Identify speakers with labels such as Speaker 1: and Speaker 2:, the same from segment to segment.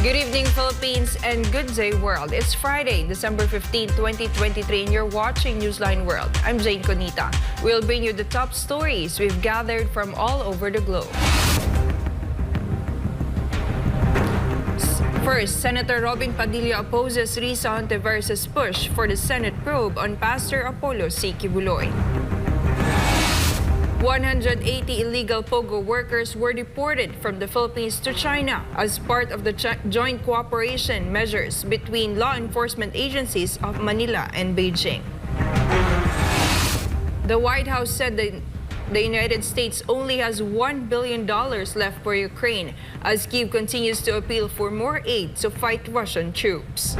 Speaker 1: Good evening, Philippines, and good day, world. It's Friday, December 15, 2023, and you're watching Newsline World. I'm Jayne Codnita. We'll bring you the top stories we've gathered from all over the globe. First, Senator Robin Padilla opposes Risa Hontiveros' push for the Senate probe on Pastor Quiboloy. 180 illegal POGO workers were deported from the Philippines to China as part of the joint cooperation measures between law enforcement agencies of Manila and Beijing. The White House said the United States only has $1 billion left for Ukraine as Kyiv continues to appeal for more aid to fight Russian troops.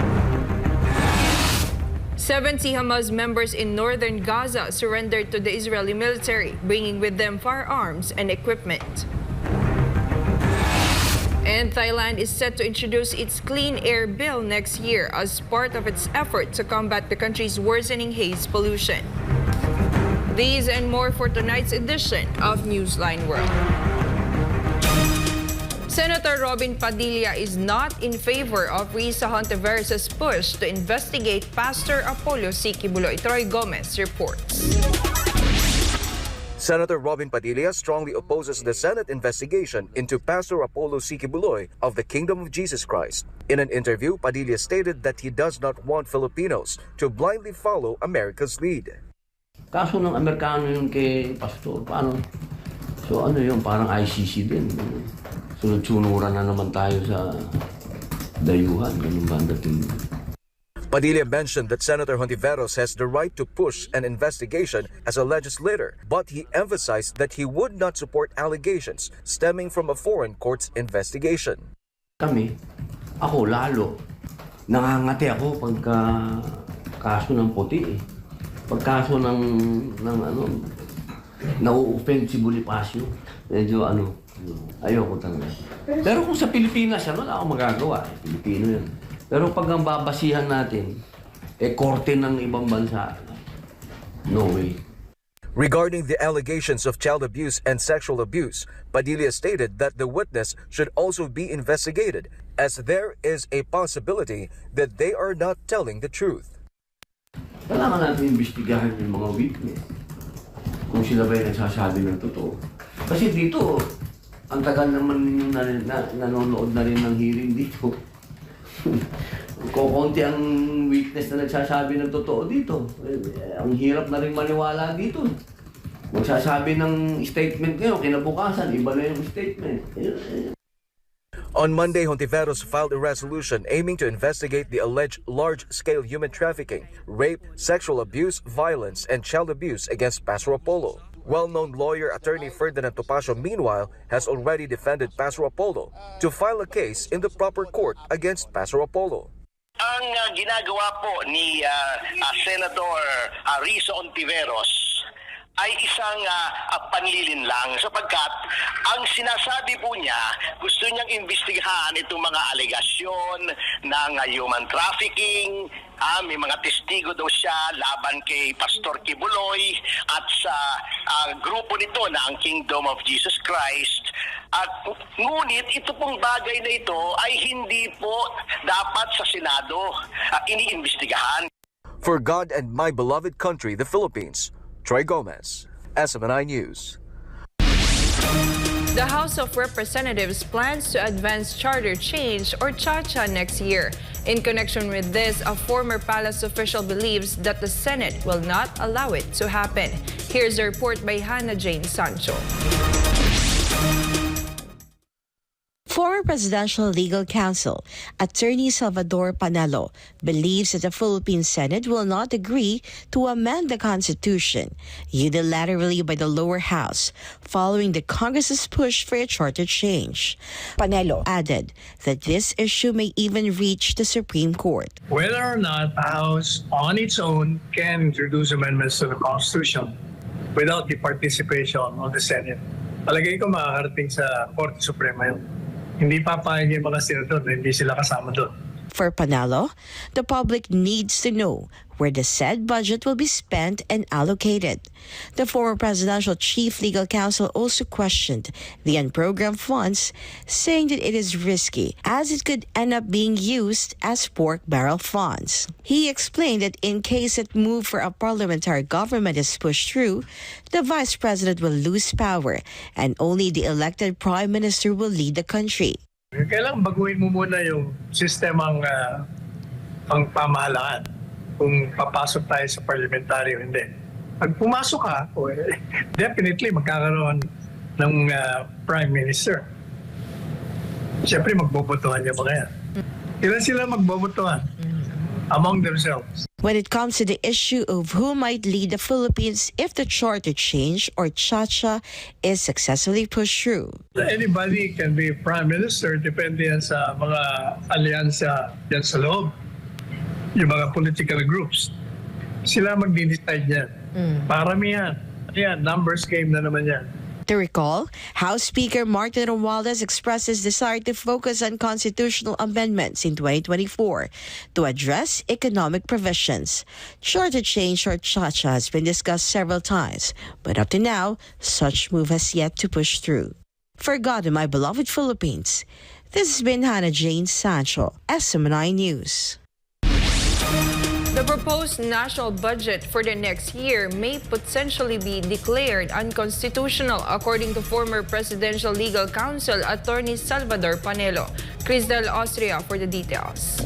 Speaker 1: 70 Hamas members in northern Gaza surrendered to the Israeli military, bringing with them firearms and equipment. And Thailand is set to introduce its Clean Air Bill next year as part of its effort to combat the country's worsening haze pollution. These and more for tonight's edition of Newsline World. Senator Robin Padilla is not in favor of Risa Hontiveros' push to investigate Pastor Quiboloy. Troy Gomez reports.
Speaker 2: Senator Robin Padilla strongly opposes the Senate investigation into Pastor Quiboloy of the Kingdom of Jesus Christ. In an interview, Padilla stated that he does not want Filipinos to blindly follow America's lead.
Speaker 3: Kaso ng Amerikano yun kay Pastor, paano? So ano yun, parang ICC din. Sunod-sunuran na naman tayo sa dayuhan, ganun ba ang dating?
Speaker 2: Padilla mentioned that Senator Hontiveros has the right to push an investigation as a legislator, but he emphasized that he would not support allegations stemming from a foreign court's investigation.
Speaker 3: Ako lalo, nangangati ako pagka kaso ng puti eh. Pagkaso ng na-offend si Bonifacio, medyo ayoko talaga. Pero kung sa Pilipinas, wala akong magagawa. Pilipino yan. Pero pag ang babasihan natin, korte ng ibang bansa, no way.
Speaker 2: Regarding the allegations of child abuse and sexual abuse, Padilla stated that the witness should also be investigated as there is a possibility that they are not telling the truth.
Speaker 3: Kailangan natin imbestigahan yung mga witness kung sila ba'y nagsasabi ng totoo. Kasi dito, ang tagal naman ninyo nanonood na rin ng hearing dito. Kukunti ang witness na nagsasabi ng totoo dito. Ang hirap na rin maniwala dito. Magsasabi ng statement ngayon, kinabukasan, iba na yung statement.
Speaker 2: On Monday, Hontiveros filed a resolution aiming to investigate the alleged large-scale human trafficking, rape, sexual abuse, violence, and child abuse against Pastor Quiboloy. Well-known lawyer attorney Ferdinand Topacio, meanwhile, has already defended Pastor Quiboloy to file a case in the proper court against Pastor Quiboloy.
Speaker 4: Ang ginagawa po ni Senator Risa Hontiveros ay isang panlilin lang sapagkat ang sinasabi po niya, gusto niyang imbestigahan itong mga alegasyon ng human trafficking. May mga testigo daw siya laban kay Pastor Quiboloy at sa grupo nito na ang Kingdom of Jesus Christ. Ngunit ito pong bagay na ito ay hindi po dapat sa Senado iniimbestigahan.
Speaker 2: For God and my beloved country, the Philippines, Troy Gomez, SMNI News.
Speaker 1: The House of Representatives plans to advance charter change or Cha-Cha next year. In connection with this, a former palace official believes that the Senate will not allow it to happen. Here's a report by Hannah Jane Sancho.
Speaker 5: Former Presidential Legal Counsel Attorney Salvador Panelo believes that the Philippine Senate will not agree to amend the Constitution unilaterally by the lower house following the Congress's push for a charter change. Panelo added that this issue may even reach the Supreme Court.
Speaker 6: Whether or not the House on its own can introduce amendments to the Constitution without the participation of the Senate, palagay ko makakarating sa Korte Suprema yun. Hindi papayag yung mga senador na hindi sila kasama doon.
Speaker 5: For Panalo, the public needs to know where the said budget will be spent and allocated. The former presidential chief legal counsel also questioned the unprogrammed funds, saying that it is risky as it could end up being used as pork barrel funds. He explained that in case that move for a parliamentary government is pushed through, the vice president will lose power and only the elected prime minister will lead the country.
Speaker 6: Kailangan baguhin mo muna yung sistemang pangpamahalaan kung papasok tayo sa parliamentary o hindi. Pag pumasok ka, definitely magkakaroon ng prime minister. Siyempre magbobotohan niya mga yan. Kailan sila magbobotohan? Among themselves.
Speaker 5: When it comes to the issue of who might lead the Philippines if the charter change or Cha-Cha is successfully pushed through.
Speaker 6: Anybody can be prime minister depende yan sa mga alyansa yan sa loob. Yung mga political groups. Sila magdi-decide yan. Paramihan. Yan, numbers game na naman yan.
Speaker 5: To recall, House Speaker Martin Romualdez expressed his desire to focus on constitutional amendments in 2024 to address economic provisions. Charter change or Cha-Cha has been discussed several times, but up to now, such move has yet to push through. For God and my beloved Philippines, this has been Hannah Jane Sancho, SMNI News.
Speaker 1: The proposed national budget for the next year may potentially be declared unconstitutional, according to former Presidential Legal Counsel Attorney Salvador Panelo. Crisdel Austria for the details.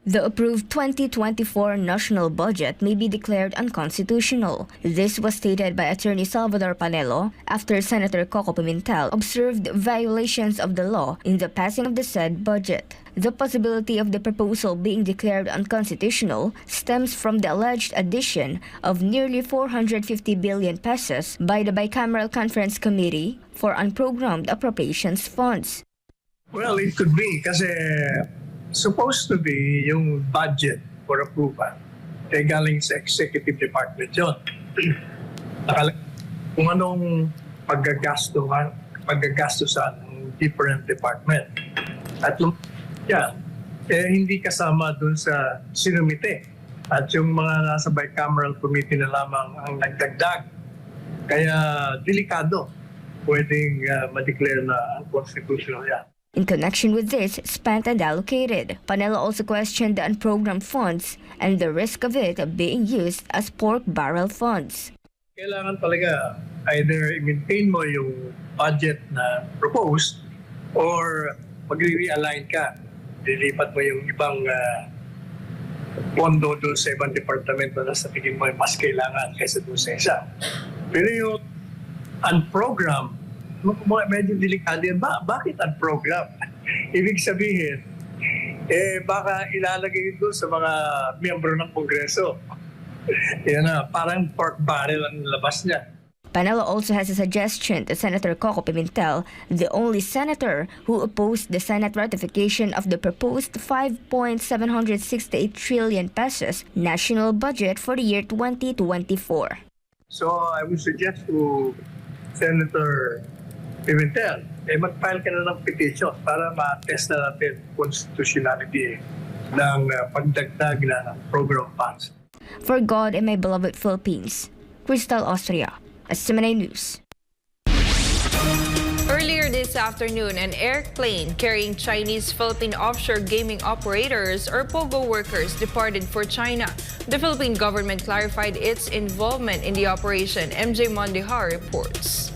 Speaker 7: The approved 2024 national budget may be declared unconstitutional. This was stated by Attorney Salvador Panelo after Senator Coco Pimentel observed violations of the law in the passing of the said budget. The possibility of the proposal being declared unconstitutional stems from the alleged addition of nearly 450 billion pesos by the Bicameral Conference Committee for Unprogrammed Appropriations Funds.
Speaker 6: Well, it could be kasi supposed to be yung budget for approval kay galing sa executive department yun. Kung anong paggagastusan ng different department. At hindi kasama dun sa sinumite. At yung mga nasa bicameral committee na lamang ang nagdagdag. Kaya delikado pwedeng ma-declare na unconstitutional yan.
Speaker 7: In connection with this, spent and allocated, Panelo also questioned the unprogrammed funds and the risk of it being used as pork barrel funds.
Speaker 6: Kailangan talaga either i-maintain mo yung budget na proposed or mag-realign ka. Lilipat mo yung ibang pondo doon sa ibang departamento na sa tingin mo mas kailangan kaysa doon sa isa. Pero yung unprogrammed, medyo delikado yan. Bakit unprogrammed? Ibig sabihin, baka ilalagay ito sa mga miyembro ng Kongreso. Yan na, parang pork barrel ang labas niya.
Speaker 7: Panelo also has a suggestion to Senator Coco Pimentel, the only senator who opposed the Senate ratification of the proposed 5.768 trillion pesos national budget for the year 2024.
Speaker 6: So I would suggest to Senator Pimentel, mag-file ka na ng petition para ma-test na natin constitutionality ng pagdagdag ng program funds.
Speaker 7: For God and my beloved Philippines, Crisdel Austria, SMNI News.
Speaker 1: Earlier this afternoon, an airplane carrying Chinese-Philippine offshore gaming operators or POGO workers departed for China. The Philippine government clarified its involvement in the operation. MJ Mondihar reports.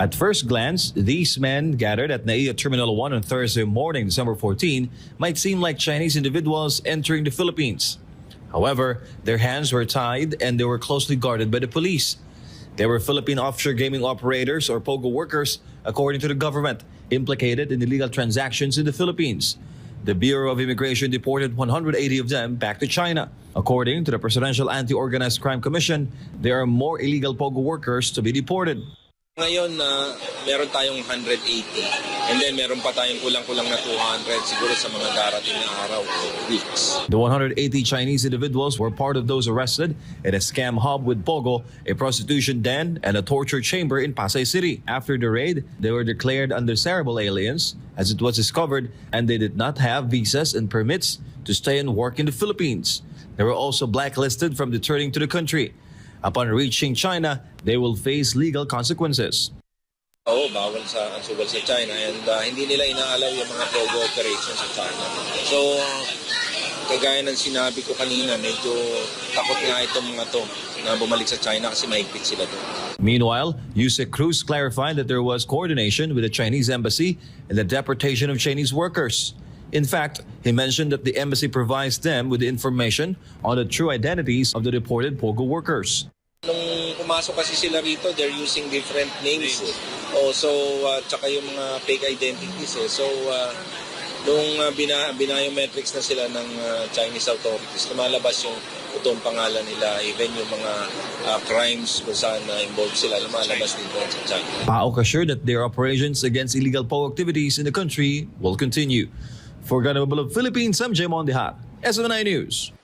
Speaker 8: At first glance, these men gathered at NAIA Terminal 1 on Thursday morning, December 14, might seem like Chinese individuals entering the Philippines. However, their hands were tied and they were closely guarded by the police. They were Philippine offshore gaming operators or POGO workers, according to the government, implicated in illegal transactions in the Philippines. The Bureau of Immigration deported 180 of them back to China. According to the Presidential Anti-Organized Crime Commission, there are more illegal POGO workers to be deported.
Speaker 9: Ngayon, meron tayong 180 and then meron pa tayong kulang-kulang na 200 siguro sa mga darating na araw o weeks.
Speaker 8: The 180 Chinese individuals were part of those arrested in a scam hub with POGO, a prostitution den, and a torture chamber in Pasay City. After the raid, they were declared undesirable aliens as it was discovered and they did not have visas and permits to stay and work in the Philippines. They were also blacklisted from returning to the country. Upon reaching China, they will face legal consequences.
Speaker 9: Oo, bawal ang sugal sa China and hindi nila inaalaw yung mga POGO operations sa China. So, kagaya ng sinabi ko kanina, medyo takot nga itong mga to na bumalik sa China kasi mahigpit sila doon.
Speaker 8: Meanwhile, Yusek Cruz clarified that there was coordination with the Chinese embassy in the deportation of Chinese workers. In fact, he mentioned that the embassy provides them with the information on the true identities of the deported POGO workers.
Speaker 9: Nung pumasok kasi sila rito, they're using different names. Tsaka yung mga fake identities. So, nung binayometrics na sila ng Chinese authorities, lumalabas yung totoong pangalan nila, even yung mga crimes kung saan involved sila, lumalabas din doon sa China.
Speaker 8: PAOK assured that their operations against illegal POGO activities in the country will continue. For Ganabal of Philippines, I'm Jayne Codnita, SMNI News.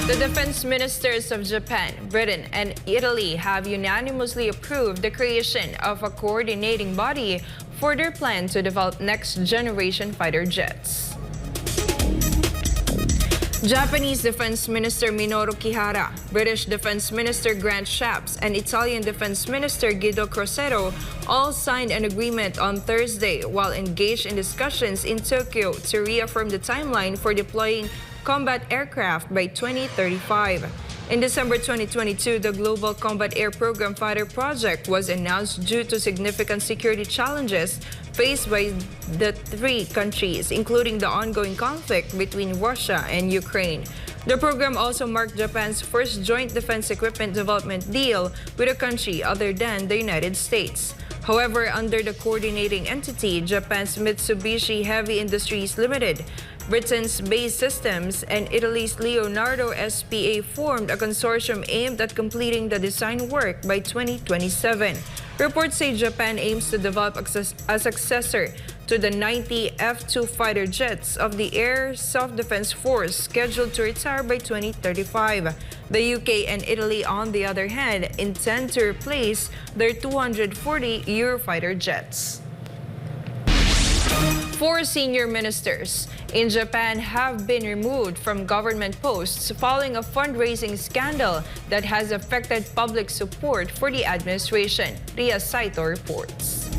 Speaker 1: The defense ministers of Japan, Britain, and Italy have unanimously approved the creation of a coordinating body for their plan to develop next-generation fighter jets. Japanese Defense Minister Minoru Kihara, British Defense Minister Grant Shapps, and Italian Defense Minister Guido Crosetto all signed an agreement on Thursday while engaged in discussions in Tokyo to reaffirm the timeline for deploying combat aircraft by 2035. In December 2022, the Global Combat Air Program Fighter Project was announced due to significant security challenges faced by the three countries, including the ongoing conflict between Russia and Ukraine. The program also marked Japan's first joint defense equipment development deal with a country other than the United States. However, under the coordinating entity, Japan's Mitsubishi Heavy Industries Limited, Britain's Base Systems, and Italy's Leonardo SPA formed a consortium aimed at completing the design work by 2027. Reports say Japan aims to develop a successor to the 90 F-2 fighter jets of the Air Self-Defense Force scheduled to retire by 2035. The UK and Italy, on the other hand, intend to replace their 240 Eurofighter jets. 4 senior ministers in Japan have been removed from government posts following a fundraising scandal that has affected public support for the administration, Ria Saito reports.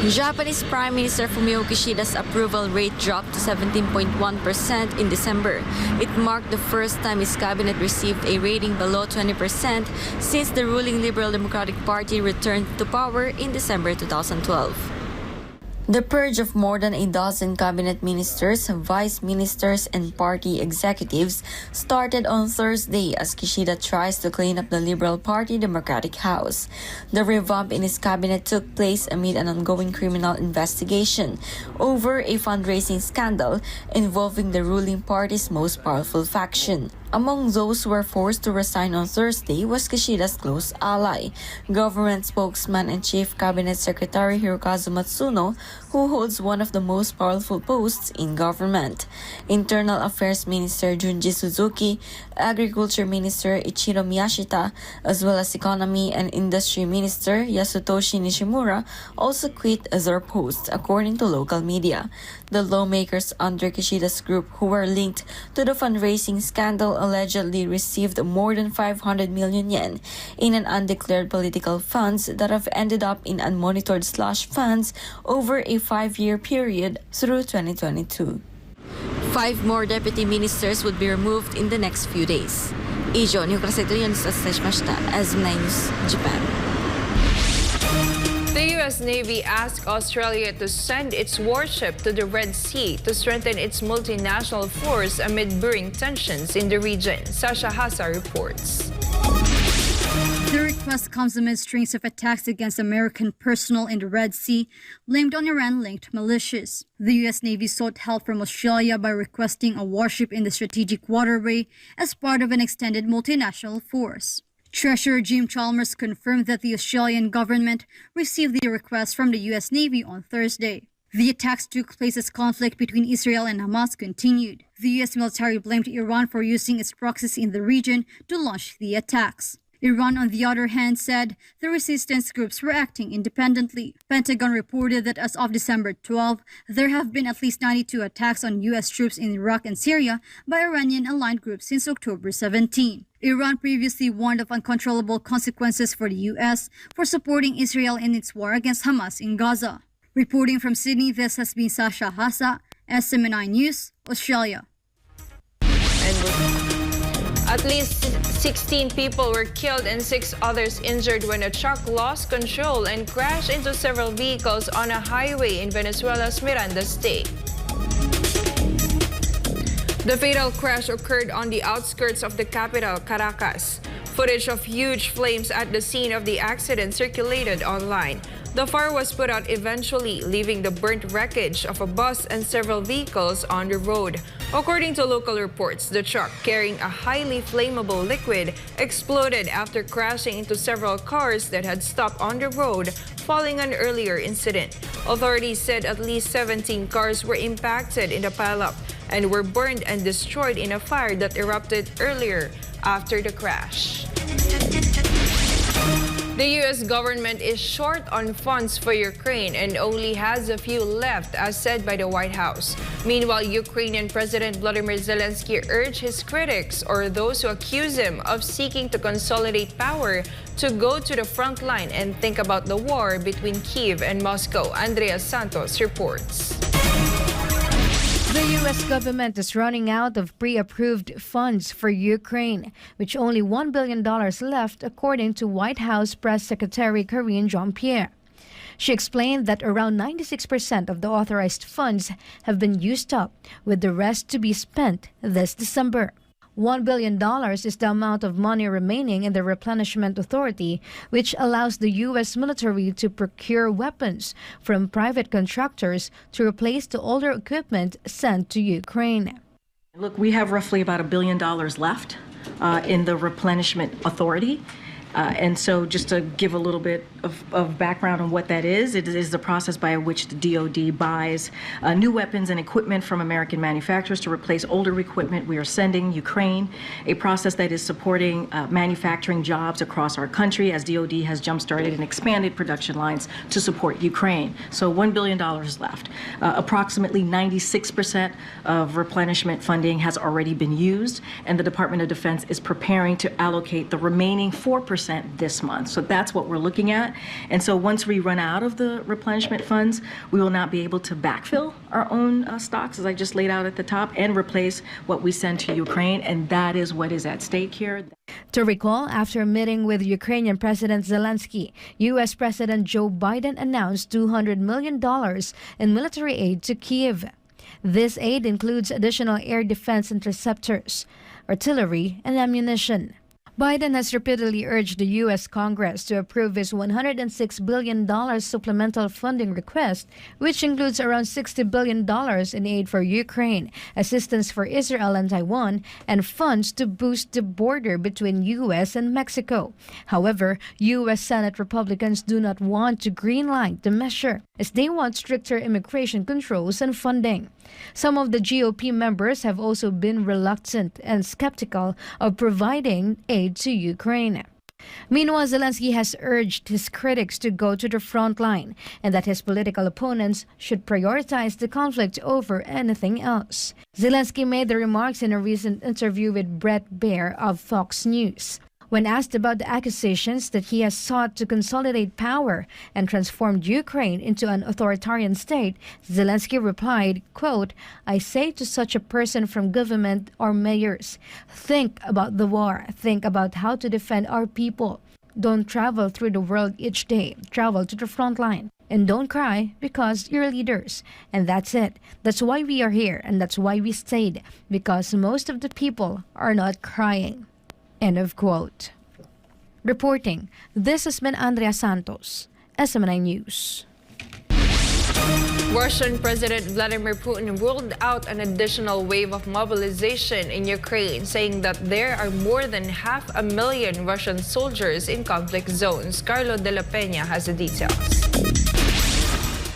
Speaker 10: Japanese Prime Minister Fumio Kishida's approval rate dropped to 17.1% in December. It marked the first time his cabinet received a rating below 20% since the ruling Liberal Democratic Party returned to power in December 2012. The purge of more than a dozen cabinet ministers, vice ministers, and party executives started on Thursday as Kishida tries to clean up the Liberal Party Democratic House. The revamp in his cabinet took place amid an ongoing criminal investigation over a fundraising scandal involving the ruling party's most powerful faction. Among those who were forced to resign on Thursday was Kishida's close ally, government spokesman and Chief Cabinet Secretary Hirokazu Matsuno, who holds one of the most powerful posts in government. Internal Affairs Minister Junji Suzuki, Agriculture Minister Ichiro Miyashita, as well as Economy and Industry Minister Yasutoshi Nishimura also quit their posts, according to local media. The lawmakers under Kishida's group who were linked to the fundraising scandal allegedly received more than 500 million yen in an undeclared political funds that have ended up in unmonitored slush funds over a 5-year period through 2022. 5 more deputy ministers would be removed in the next few days. Ijo, New SMNI News, Japan.
Speaker 1: The U.S. Navy asked Australia to send its warship to the Red Sea to strengthen its multinational force amid brewing tensions in the region. Sasha Hassa reports.
Speaker 11: The request comes amid strings of attacks against American personnel in the Red Sea, blamed on Iran-linked militias. The U.S. Navy sought help from Australia by requesting a warship in the strategic waterway as part of an extended multinational force. Treasurer Jim Chalmers confirmed that the Australian government received the request from the U.S. Navy on Thursday. The attacks took place as conflict between Israel and Hamas continued. The U.S. military blamed Iran for using its proxies in the region to launch the attacks. Iran, on the other hand, said the resistance groups were acting independently. Pentagon reported that as of December 12, there have been at least 92 attacks on U.S. troops in Iraq and Syria by Iranian-aligned groups since October 17. Iran previously warned of uncontrollable consequences for the U.S. for supporting Israel in its war against Hamas in Gaza. Reporting from Sydney, this has been Sasha Hassa, SMNI News, Australia.
Speaker 1: At least 16 people were killed and 6 others injured when a truck lost control and crashed into several vehicles on a highway in Venezuela's Miranda state. The fatal crash occurred on the outskirts of the capital, Caracas. Footage of huge flames at the scene of the accident circulated online. The fire was put out eventually, leaving the burnt wreckage of a bus and several vehicles on the road. According to local reports, the truck carrying a highly flammable liquid exploded after crashing into several cars that had stopped on the road following an earlier incident. Authorities said at least 17 cars were impacted in the pileup and were burned and destroyed in a fire that erupted earlier after the crash. The U.S. government is short on funds for Ukraine and only has a few left, as said by the White House. Meanwhile, Ukrainian President Volodymyr Zelensky urged his critics or those who accuse him of seeking to consolidate power to go to the front line and think about the war between Kyiv and Moscow. Andrea Santos reports.
Speaker 12: The U.S. government is running out of pre-approved funds for Ukraine, with only $1 billion left, according to White House Press Secretary Karine Jean-Pierre. She explained that around 96% of the authorized funds have been used up, with the rest to be spent this December. $1 billion is the amount of money remaining in the Replenishment Authority, which allows the U.S. military to procure weapons from private contractors to replace the older equipment sent to Ukraine.
Speaker 13: Look, we have roughly about $1 billion left in the Replenishment Authority. And so just to give a little bit of background on what that is, it is the process by which the DoD buys new weapons and equipment from American manufacturers to replace older equipment we are sending Ukraine, a process that is supporting manufacturing jobs across our country as DoD has jump-started and expanded production lines to support Ukraine. So $1 billion is left. Approximately 96% of replenishment funding has already been used, and the Department of Defense is preparing to allocate the remaining 4% this month. So that's what we're looking at. And so once we run out of the replenishment funds, we will not be able to backfill our own stocks, as I just laid out at the top, and replace what we send to Ukraine. And that is what is at stake here.
Speaker 12: To recall, after meeting with Ukrainian President Zelensky, U.S. President Joe Biden announced $200 million in military aid to Kyiv. This aid includes additional air defense interceptors, artillery, and ammunition. Biden has repeatedly urged the U.S. Congress to approve his $106 billion supplemental funding request, which includes around $60 billion in aid for Ukraine, assistance for Israel and Taiwan, and funds to boost the border between U.S. and Mexico. However, U.S. Senate Republicans do not want to greenlight the measure, as they want stricter immigration controls and funding. Some of the GOP members have also been reluctant and skeptical of providing aid to Ukraine. Meanwhile, Zelensky has urged his critics to go to the front line and that his political opponents should prioritize the conflict over anything else. Zelensky made the remarks in a recent interview with Bret Baier of Fox News. When asked about the accusations that he has sought to consolidate power and transformed Ukraine into an authoritarian state, Zelensky replied, quote, "I say to such a person from government or mayors, think about the war, think about how to defend our people. Don't travel through the world each day, travel to the front line. And don't cry because you're leaders. And that's it. That's why we are here and that's why we stayed, because most of the people are not crying." End of quote. Reporting, this has been Andrea Santos, SMNI News.
Speaker 1: Russian President Vladimir Putin ruled out an additional wave of mobilization in Ukraine, saying that there are more than 500,000 Russian soldiers in conflict zones. Carlo de la Peña has the details.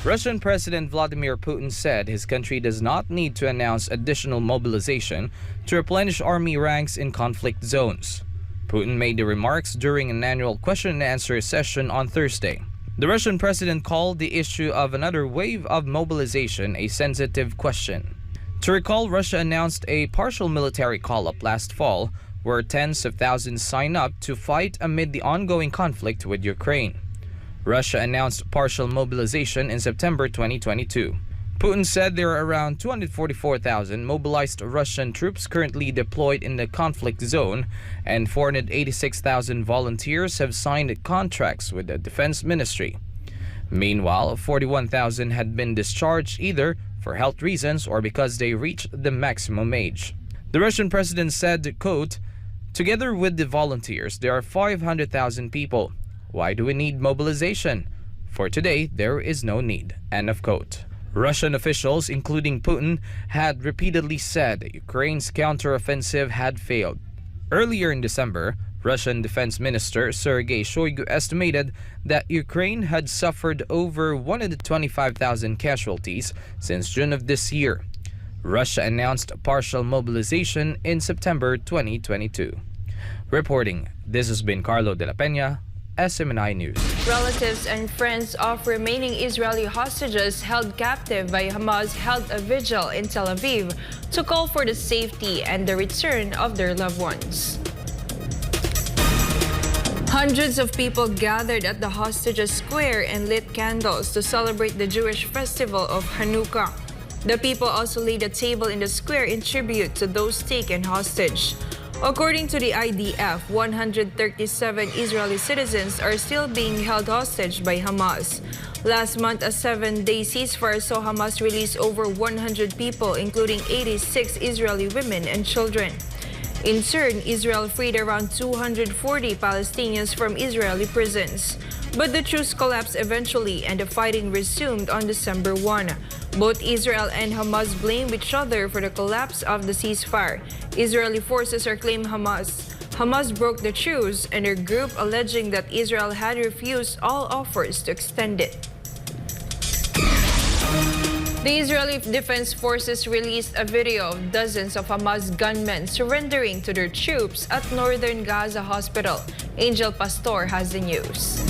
Speaker 14: Russian President Vladimir Putin said his country does not need to announce additional mobilization to replenish army ranks in conflict zones. Putin made the remarks during an annual question and answer session on Thursday. The Russian president called the issue of another wave of mobilization a sensitive question. To recall, Russia announced a partial military call-up last fall, where tens of thousands signed up to fight amid the ongoing conflict with Ukraine. Russia announced partial mobilization in September 2022. Putin said there are around 244,000 mobilized Russian troops currently deployed in the conflict zone, and 486,000 volunteers have signed contracts with the Defense Ministry. Meanwhile, 41,000 had been discharged either for health reasons or because they reached the maximum age. The Russian president said, quote, "Together with the volunteers, there are 500,000 people. Why do we need mobilization? For today, there is no need." End of quote. Russian officials, including Putin, had repeatedly said that Ukraine's counteroffensive had failed. Earlier in December, Russian Defense Minister Sergei Shoigu estimated that Ukraine had suffered over 125,000 casualties since June of this year. Russia announced partial mobilization in September 2022. Reporting, this has been Carlo de la Peña, SMNI News.
Speaker 1: Relatives and friends of remaining Israeli hostages held captive by Hamas held a vigil in Tel Aviv to call for the safety and the return of their loved ones. Hundreds of people gathered at the hostages square and lit candles to celebrate the Jewish festival of Hanukkah. The people also laid a table in the square in tribute to those taken hostage. According to the IDF, 137 Israeli citizens are still being held hostage by Hamas. Last month, a 7-day ceasefire saw Hamas release over 100 people, including 86 Israeli women and children. In turn, Israel freed around 240 Palestinians from Israeli prisons. But the truce collapsed eventually and the fighting resumed on December 1. Both Israel and Hamas blame each other for the collapse of the ceasefire. Israeli forces are claiming Hamas broke the truce, and their group alleging that Israel had refused all offers to extend it. The Israeli Defense Forces released a video of dozens of Hamas gunmen surrendering to their troops at northern Gaza hospital. Angel Pastor has the news.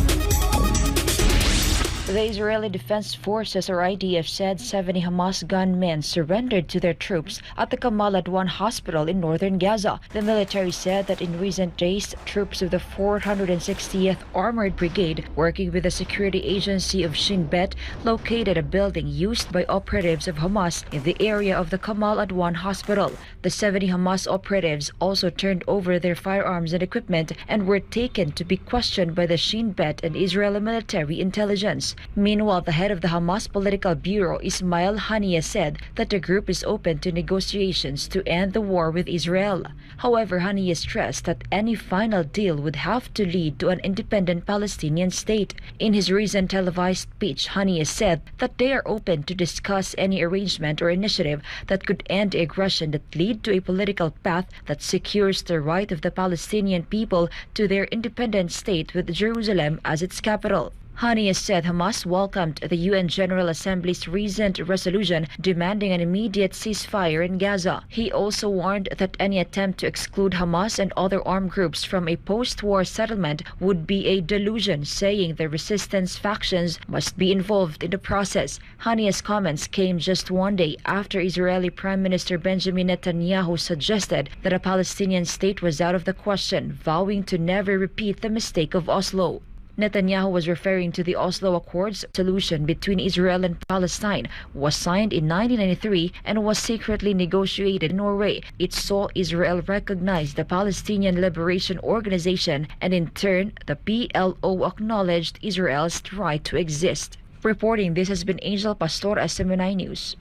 Speaker 15: The Israeli Defense Forces, or IDF, said 70 Hamas gunmen surrendered to their troops at the Kamal Adwan hospital in northern Gaza. The military said that in recent days, troops of the 460th Armored Brigade, working with the security agency of Shin Bet, located a building used by operatives of Hamas in the area of the Kamal Adwan hospital. The 70 Hamas operatives also turned over their firearms and equipment and were taken to be questioned by the Shin Bet and Israeli military intelligence. Meanwhile, the head of the Hamas Political Bureau, Ismail Haniyeh, said that the group is open to negotiations to end the war with Israel. However, Haniyeh stressed that any final deal would have to lead to an independent Palestinian state. In his recent televised speech, Haniyeh said that they are open to discuss any arrangement or initiative that could end aggression that lead to a political path that secures the right of the Palestinian people to their independent state with Jerusalem as its capital. Haniyeh said Hamas welcomed the UN General Assembly's recent resolution demanding an immediate ceasefire in Gaza. He also warned that any attempt to exclude Hamas and other armed groups from a post-war settlement would be a delusion, saying the resistance factions must be involved in the process. Haniyeh's comments came just one day after Israeli Prime Minister Benjamin Netanyahu suggested that a Palestinian state was out of the question, vowing to never repeat the mistake of Oslo. Netanyahu was referring to the Oslo Accords solution between Israel and Palestine, was signed in 1993 and was secretly negotiated in Norway. It saw Israel recognize the Palestinian Liberation Organization, and in turn, the PLO acknowledged Israel's right to exist. Reporting, this has been Angel Pastor, SMNI News.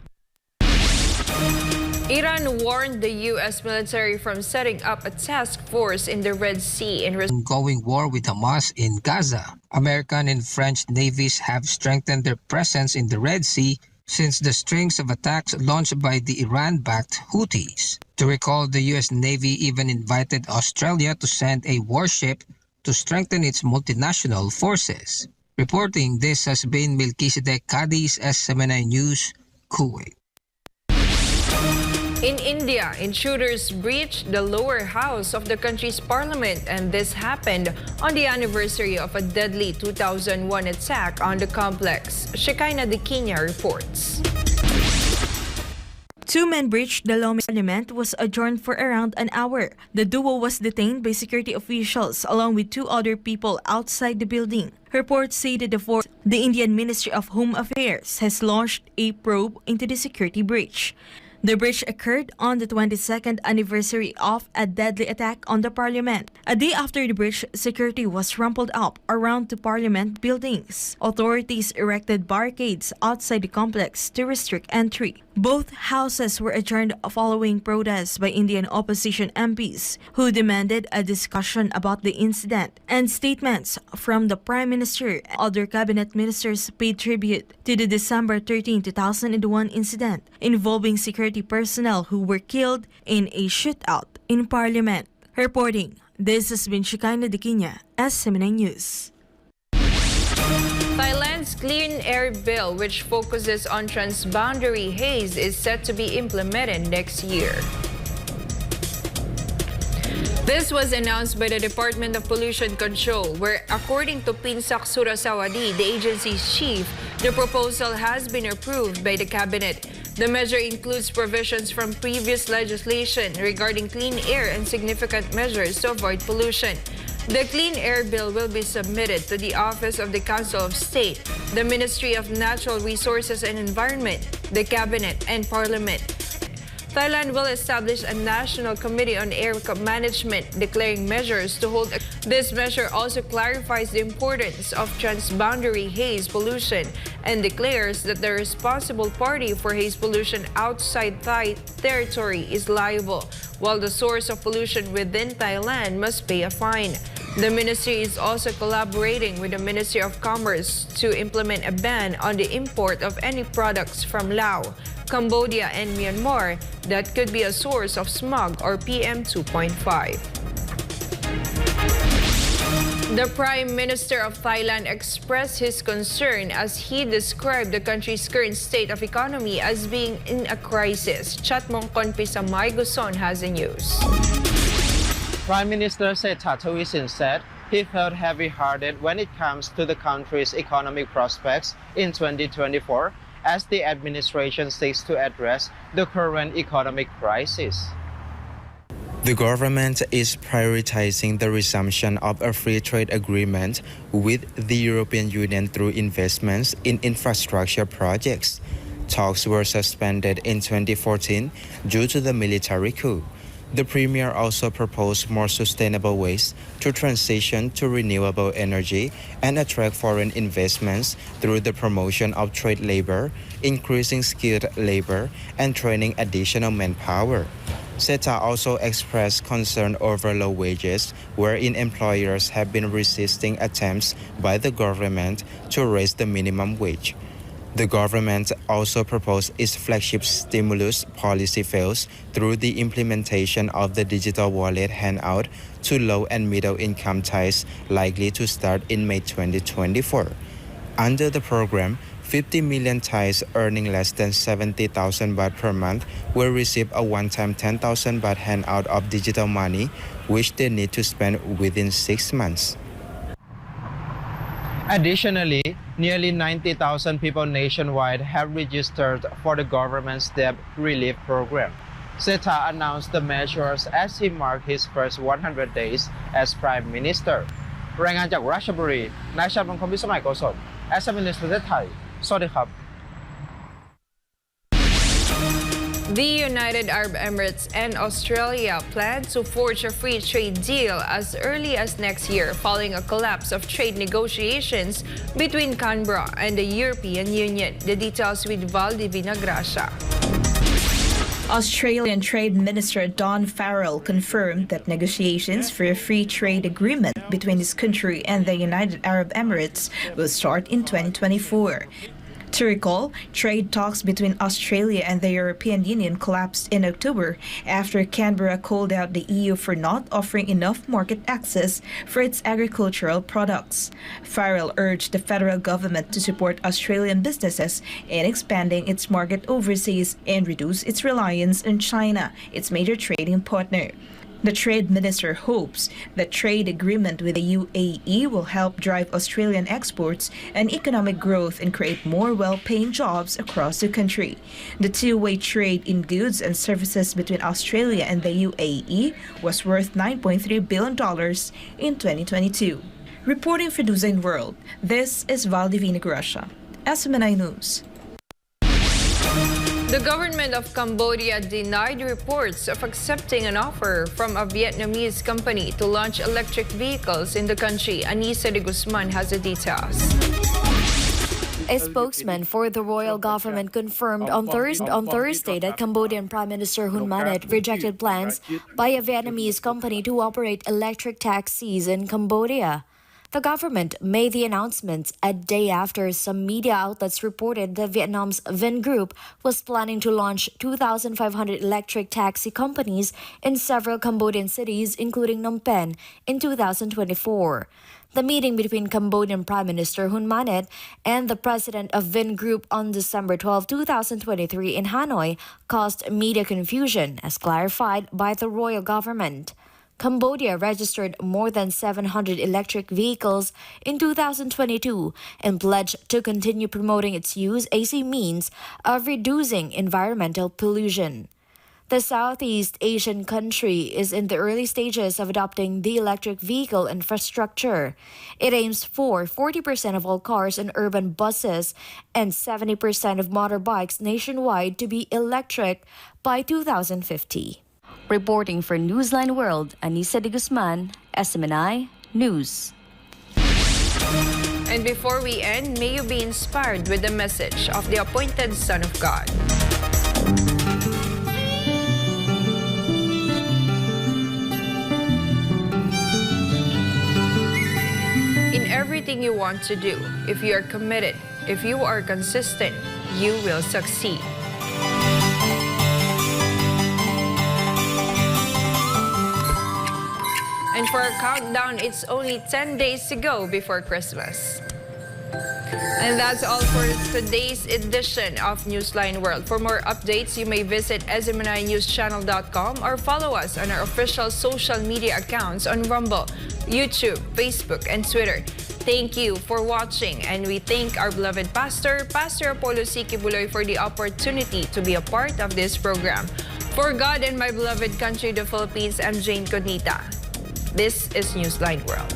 Speaker 1: Iran warned the U.S. military from setting up a task force in the Red Sea in
Speaker 16: ongoing war with Hamas in Gaza. American and French navies have strengthened their presence in the Red Sea since the strings of attacks launched by the Iran-backed Houthis. To recall, the U.S. Navy even invited Australia to send a warship to strengthen its multinational forces. Reporting this has been Melchizedek Cadiz, SMNI News, Kuwait.
Speaker 1: In India, intruders breached the lower house of the country's parliament, and this happened on the anniversary of a deadly 2001 attack on the complex. Jayne Codnita reports.
Speaker 17: Two men breached the law. Parliament was adjourned for around an hour. The duo was detained by security officials along with two other people outside the building. Reports say that the Indian Ministry of Home Affairs has launched a probe into the security breach. The breach occurred on the 22nd anniversary of a deadly attack on the parliament. A day after the breach, security was rumpled up around the parliament buildings. Authorities erected barricades outside the complex to restrict entry. Both houses were adjourned following protests by Indian opposition MPs who demanded a discussion about the incident, and statements from the Prime Minister and other cabinet ministers paid tribute to the December 13, 2001 incident involving security personnel who were killed in a shootout in Parliament. Reporting, this has been Jayne Codnita, SMNI News.
Speaker 1: Thailand's Clean Air Bill, which focuses on transboundary haze, is set to be implemented next year. This was announced by the Department of Pollution Control, where, according to Pinsak Surasawadi, the agency's chief, the proposal has been approved by the cabinet. The measure includes provisions from previous legislation regarding clean air and significant measures to avoid pollution. The Clean Air Bill will be submitted to the Office of the Council of State, the Ministry of Natural Resources and Environment, the Cabinet, and Parliament. Thailand will establish a National Committee on Air Management, declaring measures to hold. This measure also clarifies the importance of transboundary haze pollution and declares that the responsible party for haze pollution outside Thai territory is liable, while the source of pollution within Thailand must pay a fine. The ministry is also collaborating with the Ministry of Commerce to implement a ban on the import of any products from Laos, Cambodia, and Myanmar that could be a source of smog or PM 2.5. The Prime Minister of Thailand expressed his concern as he described the country's current state of economy as being in a crisis. Chatmong Konpisamay Guson has the news.
Speaker 18: Prime Minister Sethar Thavisin said he felt heavy-hearted when it comes to the country's economic prospects in 2024 as the administration seeks to address the current economic crisis.
Speaker 19: The government is prioritizing the resumption of a free trade agreement with the European Union through investments in infrastructure projects. Talks were suspended in 2014 due to the military coup. The Premier also proposed more sustainable ways to transition to renewable energy and attract foreign investments through the promotion of trade labor, increasing skilled labor, and training additional manpower. Sethar also expressed concern over low wages, wherein employers have been resisting attempts by the government to raise the minimum wage. The government also proposed its flagship stimulus policy fails through the implementation of the digital wallet handout to low and middle income Thais, likely to start in May 2024. Under the program, 50 million Thais earning less than 70,000 baht per month will receive a one-time 10,000 baht handout of digital money, which they need to spend within 6 months.
Speaker 18: Additionally, nearly 90,000 people nationwide have registered for the government's debt relief program. Sethar announced the measures as he marked his first 100 days as Prime Minister. รายงานจากราชบุรีนายชัดมงคลพิสมัยโกศล SMNI ประเทศไทย สวัสดีครับ
Speaker 1: The United Arab Emirates and Australia plan to forge a free trade deal as early as next year following a collapse of trade negotiations between Canberra and the European Union. The details with Val Divina Gracia.
Speaker 20: Australian Trade Minister Don Farrell confirmed that negotiations for a free trade agreement between his country and the United Arab Emirates will start in 2024. To recall, trade talks between Australia and the European Union collapsed in October after Canberra called out the EU for not offering enough market access for its agricultural products. Farrell urged the federal government to support Australian businesses in expanding its market overseas and reduce its reliance on China, its major trading partner. The trade minister hopes the trade agreement with the UAE will help drive Australian exports and economic growth and create more well-paying jobs across the country. The two-way trade in goods and services between Australia and the UAE was worth $9.3 billion in 2022. Reporting for Newsline World, this is Valdivina Gracia, SMNI News.
Speaker 1: The government of Cambodia denied reports of accepting an offer from a Vietnamese company to launch electric vehicles in the country. Anissa de Guzman has the details.
Speaker 21: A spokesman for the royal government confirmed on Thursday that Cambodian Prime Minister Hun Manet rejected plans by a Vietnamese company to operate electric taxis in Cambodia. The government made the announcement a day after some media outlets reported that Vietnam's Vingroup was planning to launch 2,500 electric taxi companies in several Cambodian cities, including Phnom Penh, in 2024. The meeting between Cambodian Prime Minister Hun Manet and the president of Vingroup on December 12, 2023 in Hanoi caused media confusion, as clarified by the royal government. Cambodia registered more than 700 electric vehicles in 2022 and pledged to continue promoting its use as a means of reducing environmental pollution. The Southeast Asian country is in the early stages of adopting the electric vehicle infrastructure. It aims for 40% of all cars and urban buses and 70% of motorbikes nationwide to be electric by 2050. Reporting for Newsline World, Anissa de Guzman, SMNI News.
Speaker 1: And before we end, may you be inspired with the message of the appointed Son of God. In everything you want to do, if you are committed, if you are consistent, you will succeed. And for our countdown, it's only 10 days to go before Christmas. And that's all for today's edition of Newsline World. For more updates, you may visit smninewschannel.com or follow us on our official social media accounts on Rumble, YouTube, Facebook, and Twitter. Thank you for watching, and we thank our beloved Pastor Apollo C. Quiboloy, for the opportunity to be a part of this program. For God and my beloved country, the Philippines, I'm Jayne Codnita. This is Newsline World.